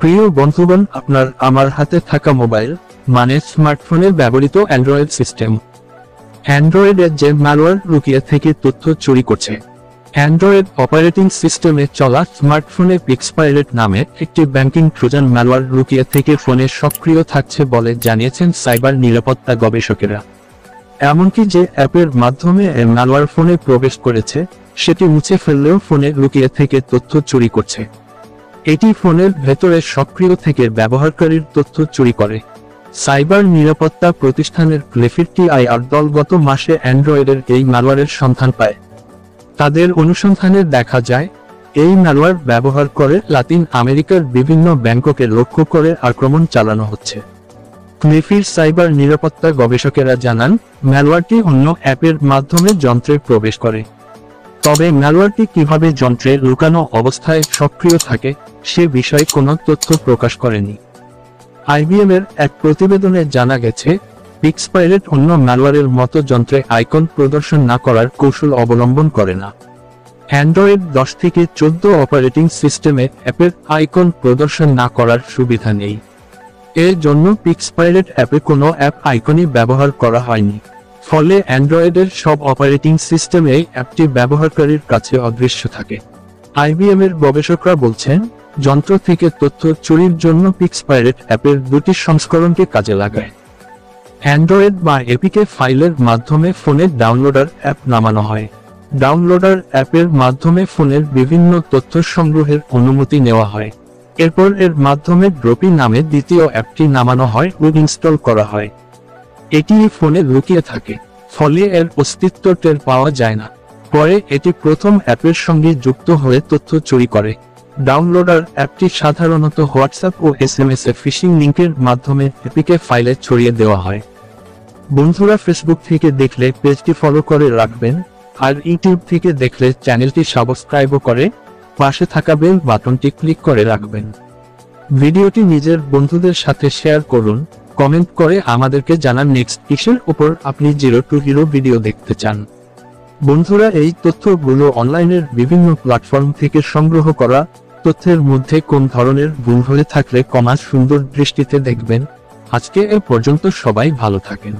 প্রিয় বন্ধুগণ, আমার হাতে থাকা মোবাইল মানে স্মার্টফোনে ব্যবহৃত অ্যান্ড্রয়েড সিস্টেম। অ্যান্ড্রয়েডের যে ম্যালওয়্যার লুকিয়ে থেকে তথ্য চুরি করছে। অ্যান্ড্রয়েড অপারেটিং সিস্টেমে চলা স্মার্টফোনে পিক্সপাইরেট নামে একটি ব্যাংকিং ট্রোজান ম্যালওয়্যার লুকিয়ে থেকে ফোনে সক্রিয় থাকছে বলে জানিয়েছেন সাইবার নিরাপত্তা গবেষকেরা। এমনকি যে অ্যাপের মাধ্যমে এই ম্যালওয়্যার ফোনে প্রবেশ করেছে সেটি মুছে ফেললেও ফোনে লুকিয়ে থেকে তথ্য চুরি করছে। এটি ফোনের ভেতরে সক্রিয় থেকে ব্যবহারকারীর তথ্য চুরি করে। সাইবার নিরাপত্তা প্রতিষ্ঠানের গ্লেফির-টিআইআর দল গত মাসে অ্যান্ড্রয়েডের এই ম্যালওয়্যারের সন্ধান পায়। তাদের অনুসন্ধানে দেখা যায়, এই ম্যালওয়্যার ব্যবহার করে লাতিন আমেরিকার বিভিন্ন ব্যাংককে লক্ষ্য করে আক্রমণ চালানো হচ্ছে। গ্লেফির সাইবার নিরাপত্তা গবেষকেরা জানান, ম্যালওয়্যারটি অন্য অ্যাপের মাধ্যমে যন্ত্রে প্রবেশ করে। তবে ম্যালওয়্যারটি কিভাবে যন্ত্রে লুকানো অবস্থায় সক্রিয় থাকে সে বিষয়ে কোনো তথ্য প্রকাশ করেনি। আইবিএমের এক প্রতিবেদনে জানা গেছে, পিক্সপাইরেট অন্য ম্যালওয়্যারের মতো যন্ত্রে আইকন প্রদর্শন না করার কৌশল অবলম্বন করে না। অ্যান্ড্রয়েড 10 থেকে 14 অপারেটিং সিস্টেমে অ্যাপের আইকন প্রদর্শন না করার সুবিধা নেই। এর জন্য পিক্সপাইরেট অ্যাপে কোনো অ্যাপ আইকনই ব্যবহার করা হয়নি। ফলে অ্যান্ড্রয়েডের সব অপারেটিং সিস্টেমে অ্যাপটি ব্যবহারকারীর কাছে অদৃশ্য থাকে। আইবিএমের গবেষকরা বলছেন, যন্ত্র থেকে তথ্য চুরির জন্য পিক্সপাইরেট অ্যাপের দুটি সংস্করণকে কাজে লাগায়। অ্যান্ড্রয়েড বা এপিকে ফাইলের মাধ্যমে ফোনে ডাউনলোডার অ্যাপ নামানো হয়। ডাউনলোডার অ্যাপের মাধ্যমে ফোনের বিভিন্ন তথ্য সংগ্রহের অনুমতি নেওয়া হয়। এরপর এর মাধ্যমে ড্রপি নামে দ্বিতীয় অ্যাপটি নামানো হয় ও ইনস্টল করা হয়। এটি ফোনে লুকিয়ে থাকে, ফলে এর অস্তিত্ব টের পাওয়া যায় না। পরে এটি প্রথম অ্যাপের সঙ্গে যুক্ত হয়ে তথ্য চুরি করে। ডাউনলোডার অ্যাপটি সাধারণত হোয়াটসঅ্যাপ ও এসএমএস এ ফিশিং লিঙ্কের মাধ্যমে এপিকে ফাইলে ছড়িয়ে দেওয়া হয়। বন্ধুরা, ফেসবুক থেকে দেখলে পেজটি ফলো করে রাখবেন, আর ইউটিউব থেকে দেখলে চ্যানেলটি সাবস্ক্রাইব করে পাশে থাকা বেল বাটনটি ক্লিক করে রাখবেন। ভিডিওটি নিজের বন্ধুদের সাথে শেয়ার করুন, কমেন্ট করে আমাদেরকে জানান নেক্সট কিসের উপর আপনি 0 to Hero ভিডিও দেখতে চান। বন্ধুরা, এই তথ্যগুলো অনলাইনের বিভিন্ন প্ল্যাটফর্ম থেকে সংগ্রহ করা। তথ্যের মধ্যে কোন ধরনের ভুল হয়ে থাকলে সুন্দর দৃষ্টিতে দেখবেন। আজকে এ পর্যন্ত, সবাই ভালো থাকেন।